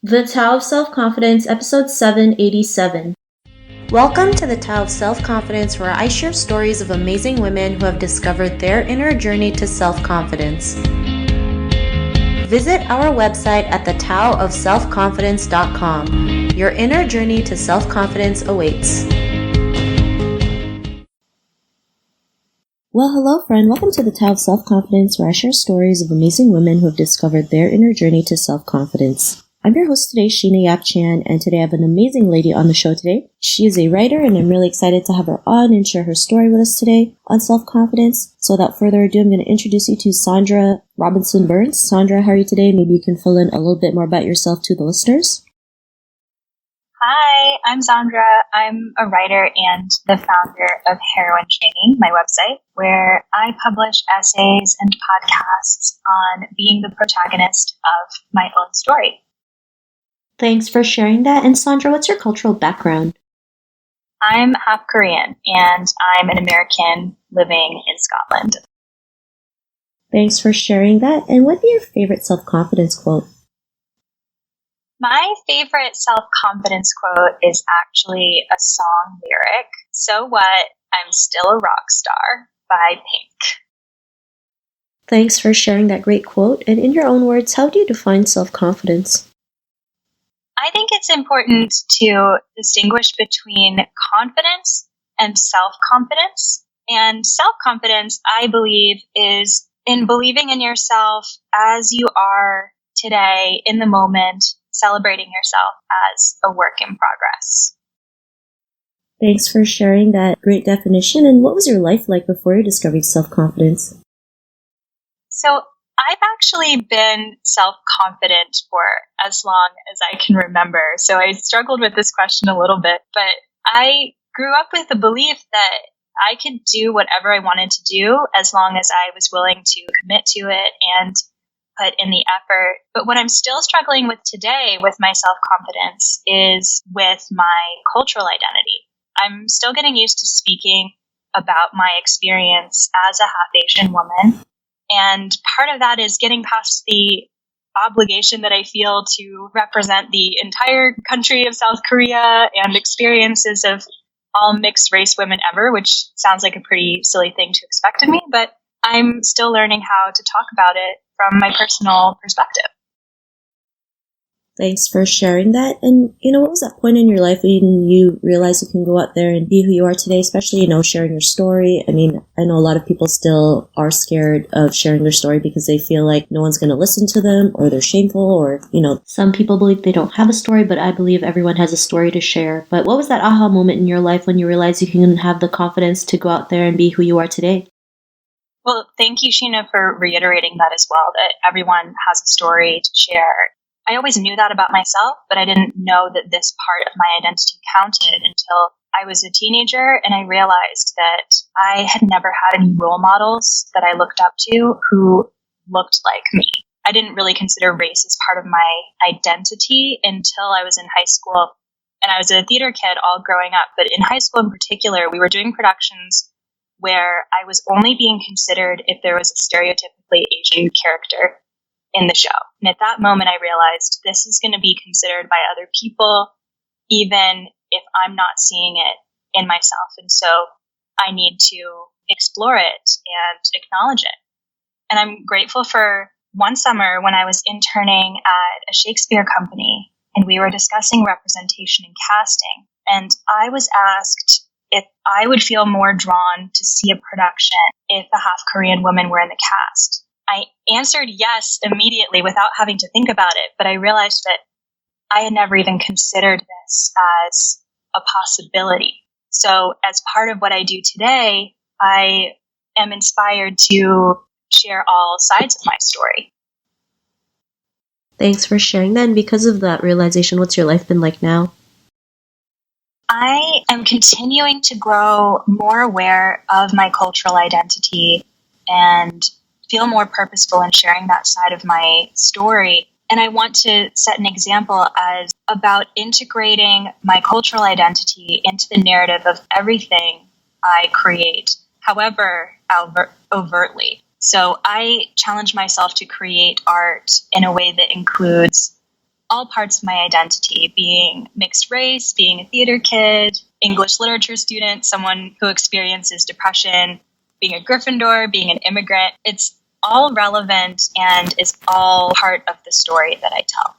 The Tao of Self-Confidence, episode 787. Welcome to the Tao of Self-Confidence, where I share stories of amazing women who have discovered their inner journey to self-confidence. Visit our website at thetaoofselfconfidence.com. Your inner journey to self-confidence awaits. Well, hello friend. Welcome to the Tao of Self-Confidence, where I share stories of amazing women who have discovered their inner journey to self-confidence. I'm your host today, Sheena Yap-Chan, and today I have an amazing lady on the show today. She is a writer, and I'm really excited to have her on and share her story with us today on self-confidence. So without further ado, I'm going to introduce you to Xandra Robinson-Burns. Xandra, how are you today? Maybe you can fill in a little bit more about yourself to the listeners. Hi, I'm Xandra. I'm a writer and the founder of Heroine Training, my website, where I publish essays and podcasts on being the protagonist of my own story. Thanks for sharing that. And Xandra, what's your cultural background? I'm half Korean, and I'm an American living in Scotland. Thanks for sharing that. And what's your favorite self-confidence quote? My favorite self-confidence quote is actually a song lyric, "So What? I'm Still a Rock Star" by Pink. Thanks for sharing that great quote. And in your own words, how do you define self-confidence? I think it's important to distinguish between confidence and self-confidence. And self-confidence, I believe, is in believing in yourself as you are today, in the moment, celebrating yourself as a work in progress. Thanks for sharing that great definition. And what was your life like before you discovered self-confidence? So I've actually been self-confident for as long as I can remember. So I struggled with this question a little bit, but I grew up with the belief that I could do whatever I wanted to do as long as I was willing to commit to it and put in the effort. But what I'm still struggling with today with my self-confidence is with my cultural identity. I'm still getting used to speaking about my experience as a half Asian woman. And part of that is getting past the obligation that I feel to represent the entire country of South Korea and experiences of all mixed race women ever, which sounds like a pretty silly thing to expect of me, but I'm still learning how to talk about it from my personal perspective. Thanks for sharing that. And, what was that point in your life when you realized you can go out there and be who you are today, especially, sharing your story? I mean, I know a lot of people still are scared of sharing their story because they feel like no one's going to listen to them, or they're shameful, or, some people believe they don't have a story, but I believe everyone has a story to share. But what was that aha moment in your life when you realized you can have the confidence to go out there and be who you are today? Well, thank you, Sheena, for reiterating that as well, that everyone has a story to share. I always knew that about myself, but I didn't know that this part of my identity counted until I was a teenager, and I realized that I had never had any role models that I looked up to who looked like me. I didn't really consider race as part of my identity until I was in high school, and I was a theater kid all growing up, but in high school in particular, we were doing productions where I was only being considered if there was a stereotypically Asian character in the show. And at that moment, I realized this is going to be considered by other people, even if I'm not seeing it in myself. And so I need to explore it and acknowledge it. And I'm grateful for one summer when I was interning at a Shakespeare company, and we were discussing representation and casting. And I was asked if I would feel more drawn to see a production if a half Korean women were in the cast. I answered yes immediately without having to think about it, but I realized that I had never even considered this as a possibility. So as part of what I do today, I am inspired to share all sides of my story. Thanks for sharing that. And because of that realization, what's your life been like now? I am continuing to grow more aware of my cultural identity and feel more purposeful in sharing that side of my story. And I want to set an example as about integrating my cultural identity into the narrative of everything I create, however overtly. So I challenge myself to create art in a way that includes all parts of my identity, being mixed race, being a theater kid, English literature student, someone who experiences depression, being a Gryffindor, being an immigrant. It's all relevant and is all part of the story that I tell.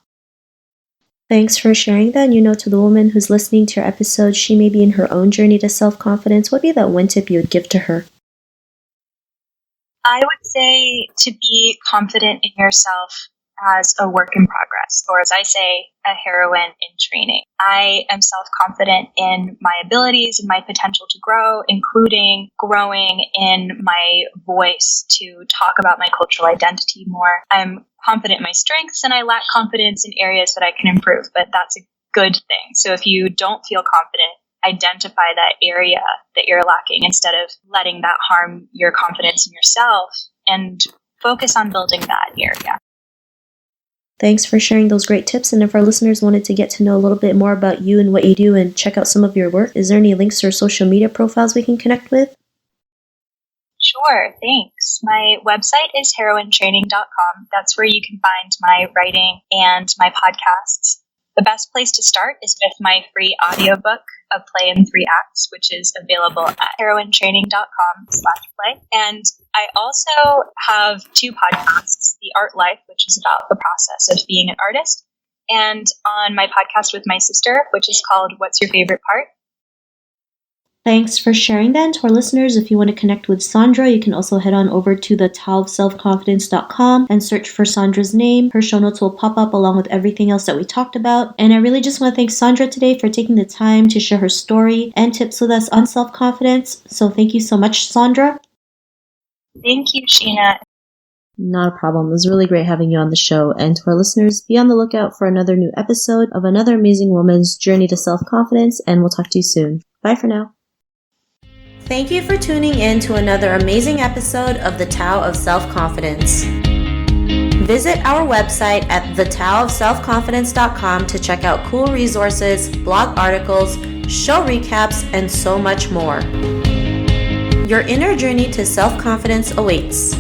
Thanks for sharing that. And to the woman who's listening to your episode, she may be in her own journey to self-confidence. What would be that one tip you would give to her? I would say to be confident in yourself as a work in progress, or as I say, a heroine in training. I am self-confident in my abilities and my potential to grow, including growing in my voice to talk about my cultural identity more. I'm confident in my strengths, and I lack confidence in areas that I can improve, but that's a good thing. So if you don't feel confident, identify that area that you're lacking instead of letting that harm your confidence in yourself, and focus on building that area. Thanks for sharing those great tips. And if our listeners wanted to get to know a little bit more about you and what you do and check out some of your work, is there any links or social media profiles we can connect with? Sure, thanks. My website is heroinetraining.com. That's where you can find my writing and my podcasts. The best place to start is with my free audiobook, A Play in 3 Acts, which is available at heroinetraining.com/play. And I also have 2 podcasts, The Art Life, which is about the process of being an artist, and on my podcast with my sister, which is called What's Your Favorite Part? Thanks for sharing that. And to our listeners, if you want to connect with Xandra, you can also head on over to the taoofselfconfidence.com and search for Xandra's name. Her show notes will pop up along with everything else that we talked about. And I really just want to thank Xandra today for taking the time to share her story and tips with us on self-confidence. So thank you so much, Xandra. Thank you, Sheena. Not a problem. It was really great having you on the show. And to our listeners, be on the lookout for another new episode of another amazing woman's journey to self-confidence. And we'll talk to you soon. Bye for now. Thank you for tuning in to another amazing episode of the Tao of Self-Confidence. Visit our website at thetaoofselfconfidence.com to check out cool resources, blog articles, show recaps, and so much more. Your inner journey to self-confidence awaits.